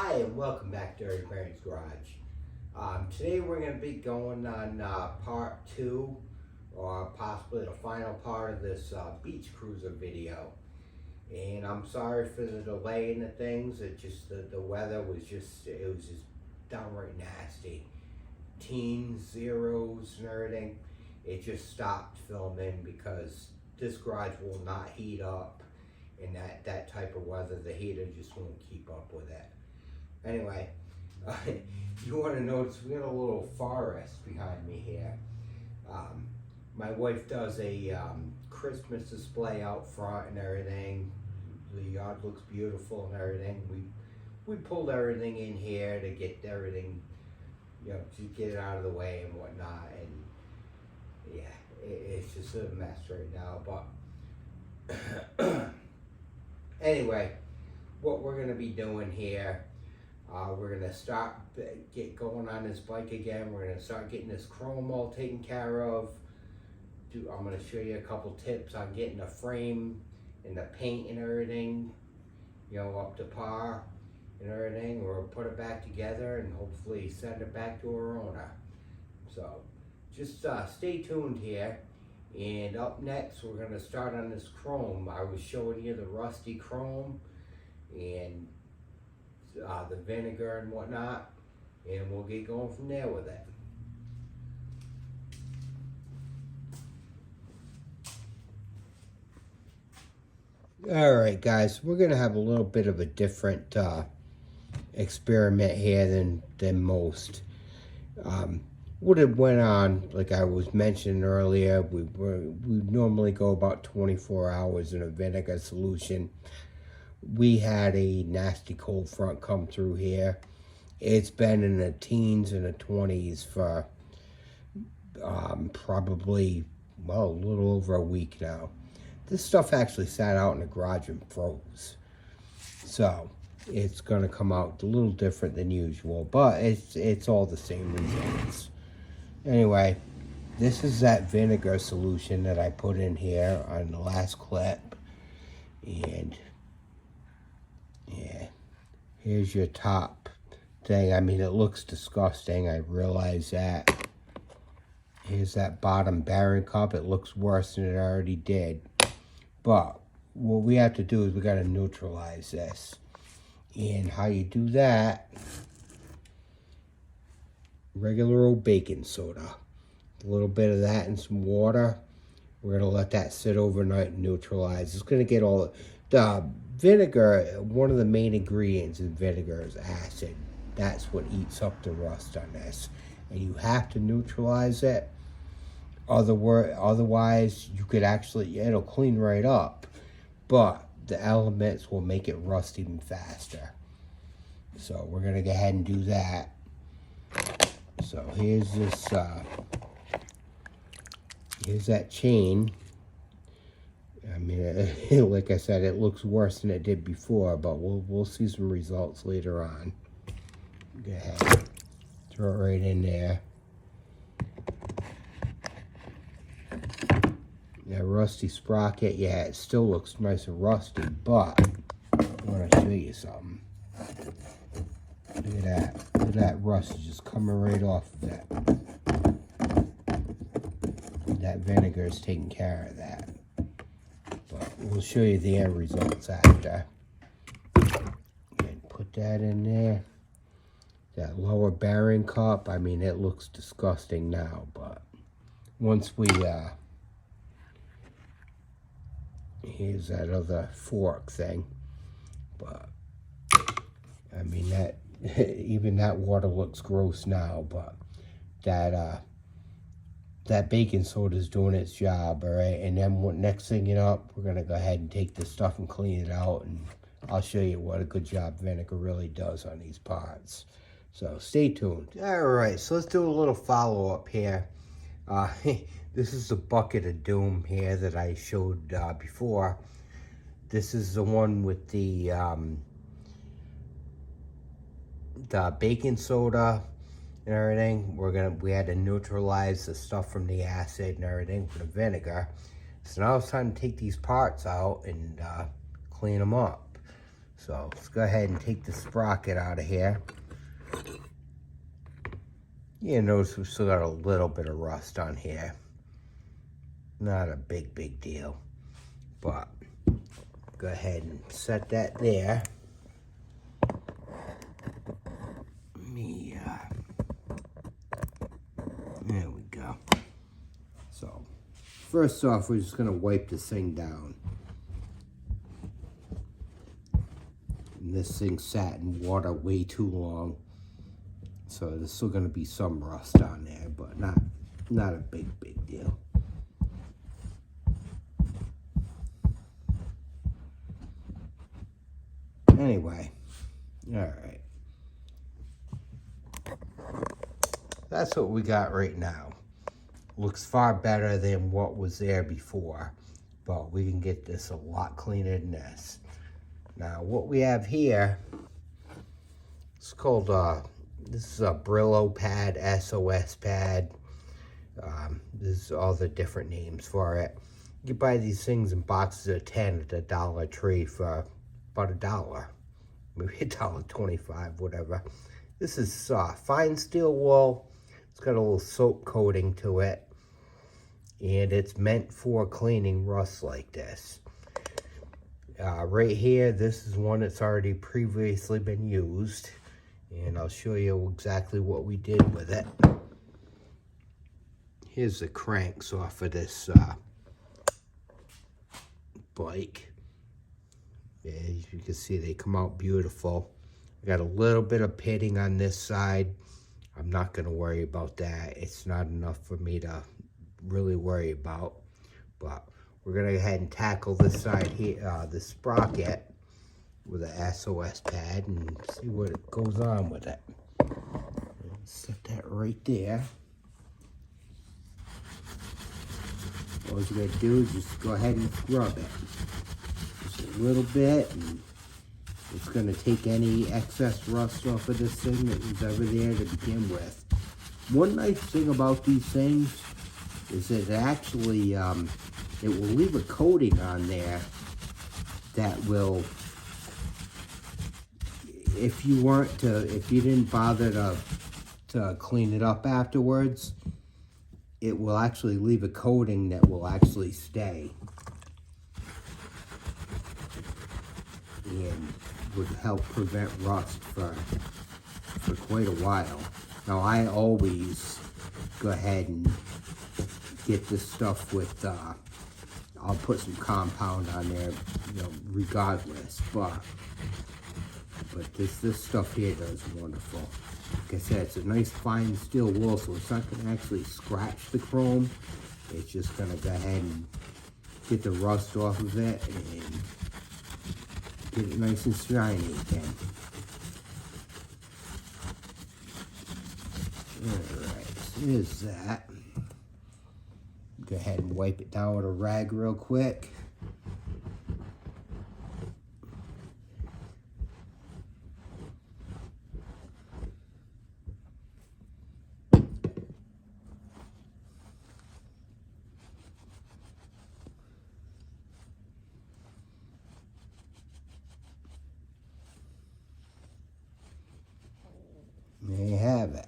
Hi, and welcome back to Dirty Parents Garage. Today we're going to be going on part 2, or possibly the final part of this beach cruiser video. And I'm sorry for the delay in the things. It just, the weather was just, it was just downright nasty. Teens, zeros, and everything. It just stopped filming because this garage will not heat up in that type of weather. The heater just won't keep up with it. Anyway, you want to notice we got a little forest behind me here. My wife does a Christmas display out front and everything. The yard looks beautiful and everything. We pulled everything in here to get everything, you know, to get it out of the way and whatnot. And yeah, it's just a mess right now. But anyway, what we're gonna be doing here. We're going to start get going on this bike again. We're going to start getting this chrome all taken care of. I'm going to show you a couple tips on getting the frame and the paint and everything, you know, up to par and everything. We'll put it back together and hopefully send it back to our owner. So just stay tuned here. And up next, we're going to start on this chrome. I was showing you the rusty chrome and the vinegar and whatnot, and we'll get going from there with it. Alright guys, we're gonna have a little bit of a different experiment here than most. What it went on, like I was mentioning earlier, we normally go about 24 hours in a vinegar solution. We had a nasty cold front come through here. It's been in the teens and the 20s for probably, well, a little over a week now. This stuff actually sat out in the garage and froze. So it's going to come out a little different than usual, but it's all the same results. Anyway, this is that vinegar solution that I put in here on the last clip. And yeah, here's your top thing. I mean, it looks disgusting. I realize that. Here's that bottom bearing cup. It looks worse than it already did. But what we have to do is we got to neutralize this. And how you do that, regular old baking soda. A little bit of that and some water. We're going to let that sit overnight and neutralize. It's going to get all the vinegar. One of the main ingredients in vinegar is acid. That's what eats up the rust on this. And you have to neutralize it. Otherwise, you could actually, it'll clean right up. But the elements will make it rust even faster. So we're going to go ahead and do that. So here's this, here's that chain. I mean, like I said, it looks worse than it did before, but we'll see some results later on. Go ahead, throw it right in there. That rusty sprocket, yeah, it still looks nice and rusty, but I want to show you something. Look at that. Look at that rust is just coming right off of that. That vinegar is taking care of that. But we'll show you the end results after. And put that in there. That lower bearing cup, I mean, it looks disgusting now, but once we, here's that other fork thing. But, I mean, that, even that water looks gross now, but that, that baking soda is doing its job, all right? And then next thing you know, we're going to go ahead and take this stuff and clean it out, and I'll show you what a good job vinegar really does on these parts. So stay tuned. All right, so let's do a little follow-up here. This is the bucket of doom here that I showed before. This is the one with the baking soda and everything. We had to neutralize the stuff from the acid and everything for the vinegar. So now it's time to take these parts out and clean them up. So let's go ahead and take the sprocket out of here. You notice we've still got a little bit of rust on here. Not a big deal, but go ahead and set that there. There we go. So first off, we're just gonna wipe this thing down. And this thing sat in water way too long. So there's still gonna be some rust on there, but not a big deal. Anyway, all right. That's what we got right now. Looks far better than what was there before, but we can get this a lot cleaner than this. Now, what we have here, it's called, this is a Brillo pad, SOS pad. This is all the different names for it. You buy these things in boxes of 10 at the Dollar Tree for about $1, maybe $1.25, whatever. This is fine steel wool. It's got a little soap coating to it, and it's meant for cleaning rust like this. Right here, this is one that's already previously been used, and I'll show you exactly what we did with it. Here's the cranks off of this bike. Yeah, as you can see, they come out beautiful. I got a little bit of pitting on this side. I'm not going to worry about that. It's not enough for me to really worry about. But we're going to go ahead and tackle this side here, the sprocket, with a SOS pad and see what goes on with it. Set that right there. All you got to do is just go ahead and scrub it. Just a little bit, and it's going to take any excess rust off of this thing that was ever there to begin with. One nice thing about these things is that it actually, it will leave a coating on there that will, if you didn't bother to clean it up afterwards, it will actually leave a coating that will actually stay and would help prevent rust for quite a while. Now, I always go ahead and get this stuff with, I'll put some compound on there, you know, regardless, but this stuff here does wonderful. Like I said, it's a nice fine steel wool, so it's not going to actually scratch the chrome. It's just going to go ahead and get the rust off of it and get it nice and shiny again. Alright, so here's that. Go ahead and wipe it down with a rag real quick. There you have it.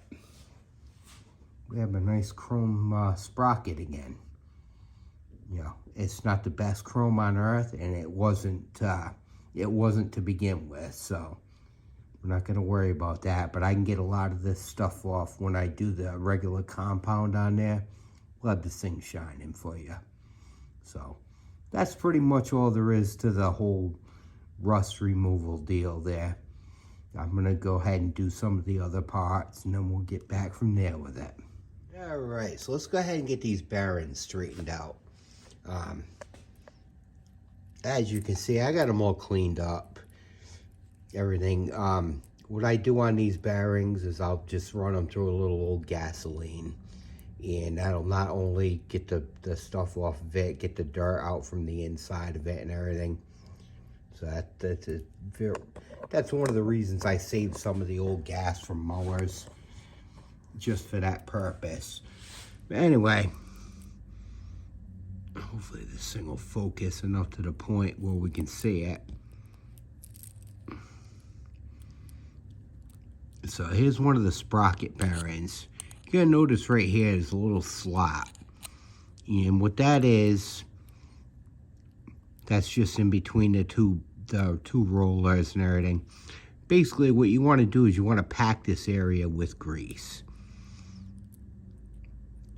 We have a nice chrome sprocket again. You know, it's not the best chrome on earth, and it wasn't to begin with, so we're not going to worry about that. But I can get a lot of this stuff off when I do the regular compound on there. We'll have this thing shining for you. So that's pretty much all there is to the whole rust removal deal there. I'm going to go ahead and do some of the other parts, and then we'll get back from there with it. All right, so let's go ahead and get these bearings straightened out. As you can see, I got them all cleaned up, everything. What I do on these bearings is I'll just run them through a little old gasoline, and that'll not only get the stuff off of it, get the dirt out from the inside of it and everything. So that's one of the reasons I saved some of the old gas from mowers, just for that purpose. But anyway, hopefully this thing will focus enough to the point where we can see it. So here's one of the sprocket bearings. You're gonna notice right here is a little slot. And what that is, that's just in between the two rollers and everything. Basically what you want to do is you want to pack this area with grease.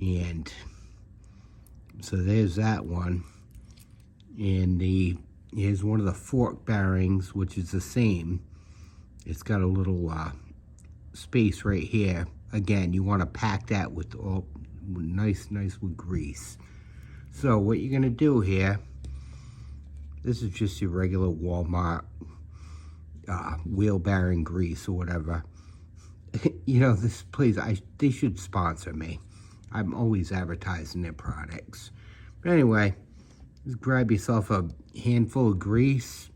And so there's that one. And here's one of the fork bearings, which is the same. It's got a little space right here. Again, you want to pack that with nice with grease. So what you're gonna do here, this is just your regular Walmart wheel bearing grease or whatever. You know, this place, they should sponsor me. I'm always advertising their products. But anyway, just grab yourself a handful of grease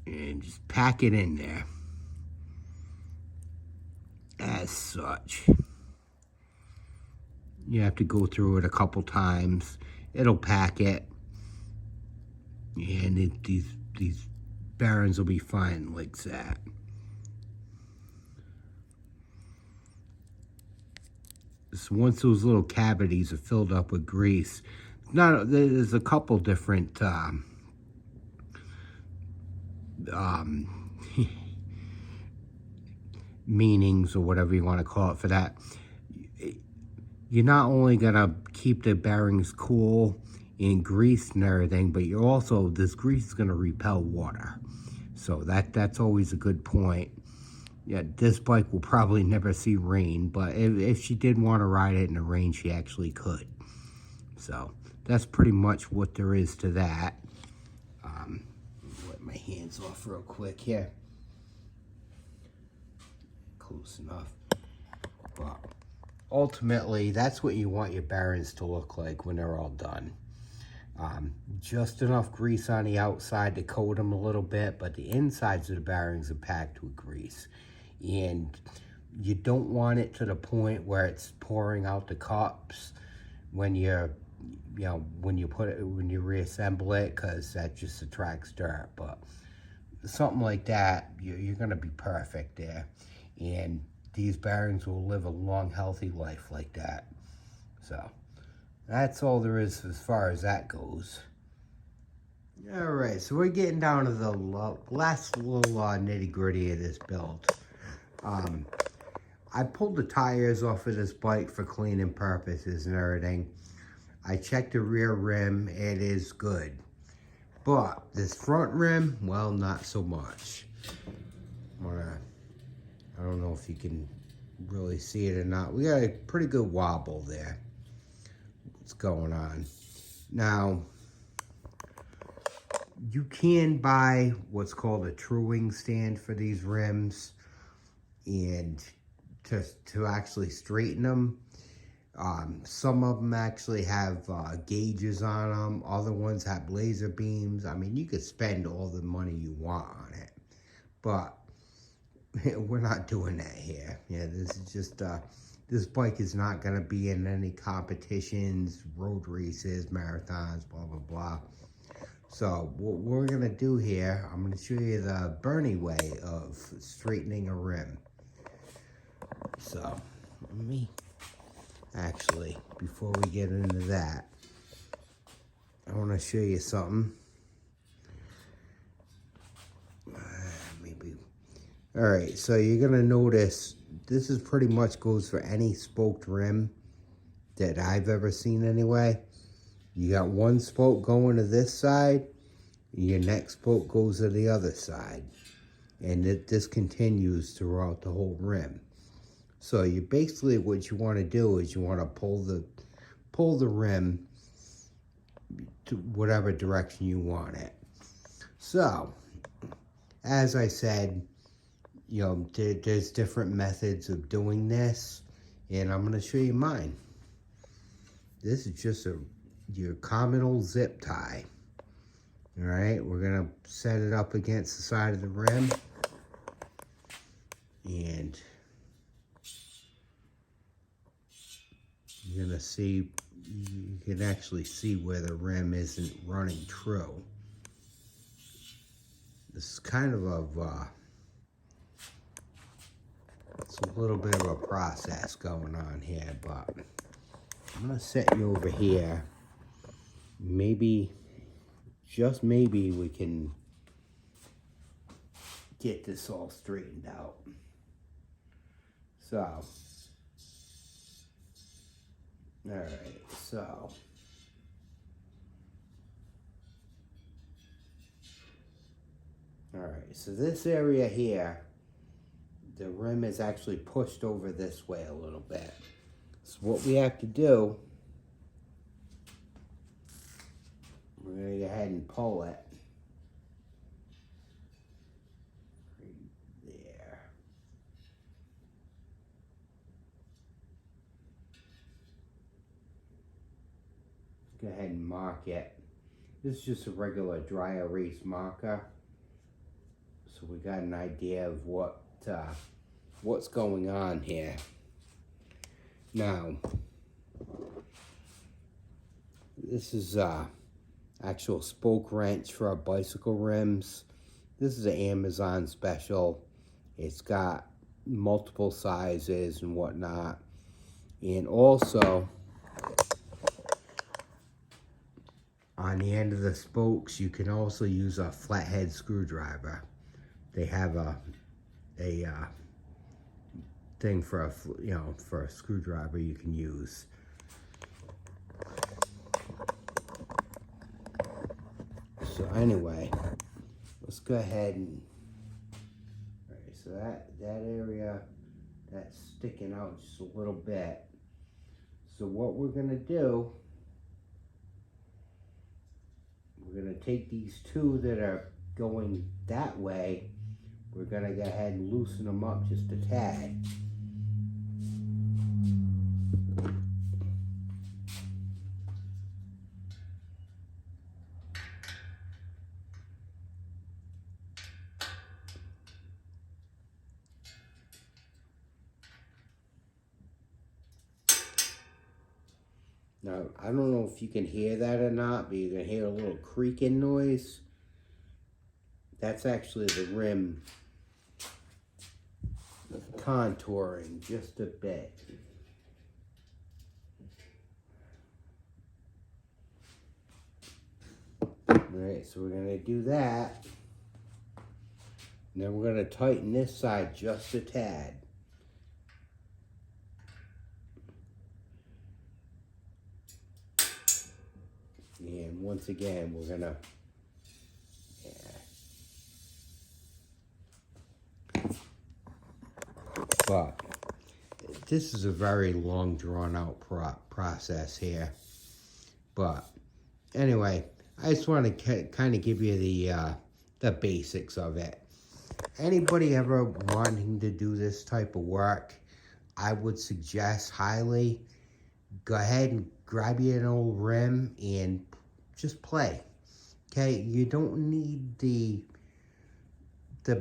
and just pack it in there as such. You have to go through it a couple times. It'll pack it, and these bearings will be fine like that. So once those little cavities are filled up with grease, there's a couple different meanings or whatever you want to call it for that. You're not only gonna keep the bearings cool and greased and everything, but you're also, this grease is gonna repel water. So that's always a good point. Yeah, this bike will probably never see rain, but if she did want to ride it in the rain, she actually could. So that's pretty much what there is to that. Wipe my hands off real quick here. Close enough. But ultimately, that's what you want your bearings to look like when they're all done. Just enough grease on the outside to coat them a little bit, but the insides of the bearings are packed with grease. And you don't want it to the point where it's pouring out the cups when you reassemble it, because that just attracts dirt. But something like that, you're gonna be perfect there. And these bearings will live a long, healthy life like that. So that's all there is as far as that goes. All right, so we're getting down to the last little nitty gritty of this build. I pulled the tires off of this bike for cleaning purposes and everything. I checked the rear rim, it is good. But this front rim, well, not so much. I don't know if you can really see it or not. We got a pretty good wobble there. What's going on? Now, you can buy what's called a truing stand for these rims, and to actually straighten them. Some of them actually have gauges on them. Other ones have laser beams. I mean, you could spend all the money you want on it, but we're not doing that here. Yeah, this is just, this bike is not going to be in any competitions, road races, marathons, blah, blah, blah. So what we're going to do here, I'm going to show you the Bernie way of straightening a rim. So let me, actually, before we get into that, I want to show you something. All right, so you're gonna notice this is pretty much goes for any spoked rim that I've ever seen anyway. You got one spoke going to this side, your next spoke goes to the other side, and this continues throughout the whole rim. So you basically, what you want to do is you want to pull the rim to whatever direction you want it. So as I said, you know, there's different methods of doing this, and I'm going to show you mine. This is just your common old zip tie. All right, we're going to set it up against the side of the rim, and you're going to see, you can actually see where the rim isn't running true. This is kind of It's a little bit of a process going on here, but I'm gonna set you over here. Maybe, just maybe, we can get this all straightened out. So, alright, so. Alright, so this area here, the rim is actually pushed over this way a little bit. So what we have to do, we're going to go ahead and pull it. Right there. Go ahead and mark it. This is just a regular dry erase marker. So we got an idea of what's going on here. Now, this is actual spoke wrench for our bicycle rims. This is an Amazon special. It's got multiple sizes and whatnot. And also, on the end of the spokes, you can also use a flathead screwdriver. They have a thing for a screwdriver you can use. So anyway, let's go ahead and, all right, so that area, that's sticking out just a little bit. So what we're gonna do, we're gonna take these two that are going that way, we're gonna go ahead and loosen them up just a tad. Now, I don't know if you can hear that or not, but you can hear a little creaking noise. That's actually the rim contouring just a bit. Alright, so we're going to do that. And then we're going to tighten this side just a tad. And once again, we're going to, but this is a very long drawn out process here. But anyway, I just want to kind of give you the basics of it. Anybody ever wanting to do this type of work, I would suggest highly, go ahead and grab you an old rim and just play. Okay, you don't need the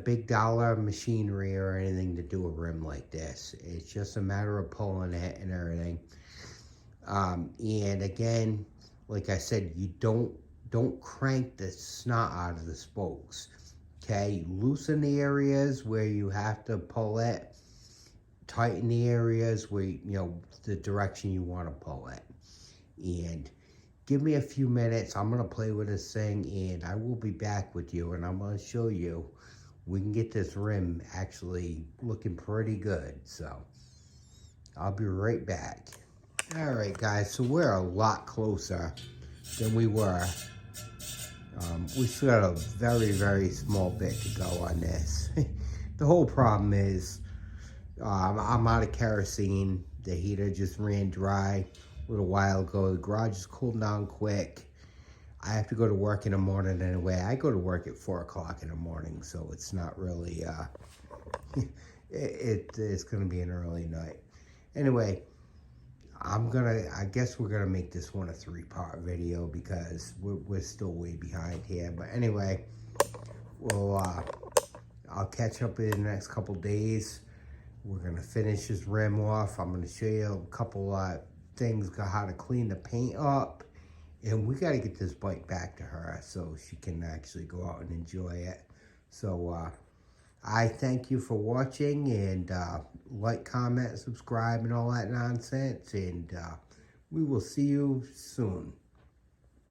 big dollar machinery or anything to do a rim like this. It's just a matter of pulling it and everything. And again, like I said, you don't crank the snot out of the spokes. Okay, loosen the areas where you have to pull it. Tighten the areas where, the direction you want to pull it. And give me a few minutes. I'm going to play with this thing and I will be back with you and I'm going to show you we can get this rim actually looking pretty good. So I'll be right back. All right, guys, so we're a lot closer than we were. We still got a very, very small bit to go on this. The whole problem is I'm out of kerosene. The heater just ran dry a little while ago. The garage is cooled down quick. I have to go to work in the morning anyway. I go to work at 4 o'clock in the morning, so it's not really, it's going to be an early night. Anyway, I guess we're going to make this one a 3-part video because we're still way behind here. But anyway, I'll catch up in the next couple days. We're going to finish this rim off. I'm going to show you a couple things, how to clean the paint up. And we got to get this bike back to her so she can actually go out and enjoy it. So I thank you for watching, and like, comment, subscribe, and all that nonsense, and we will see you soon.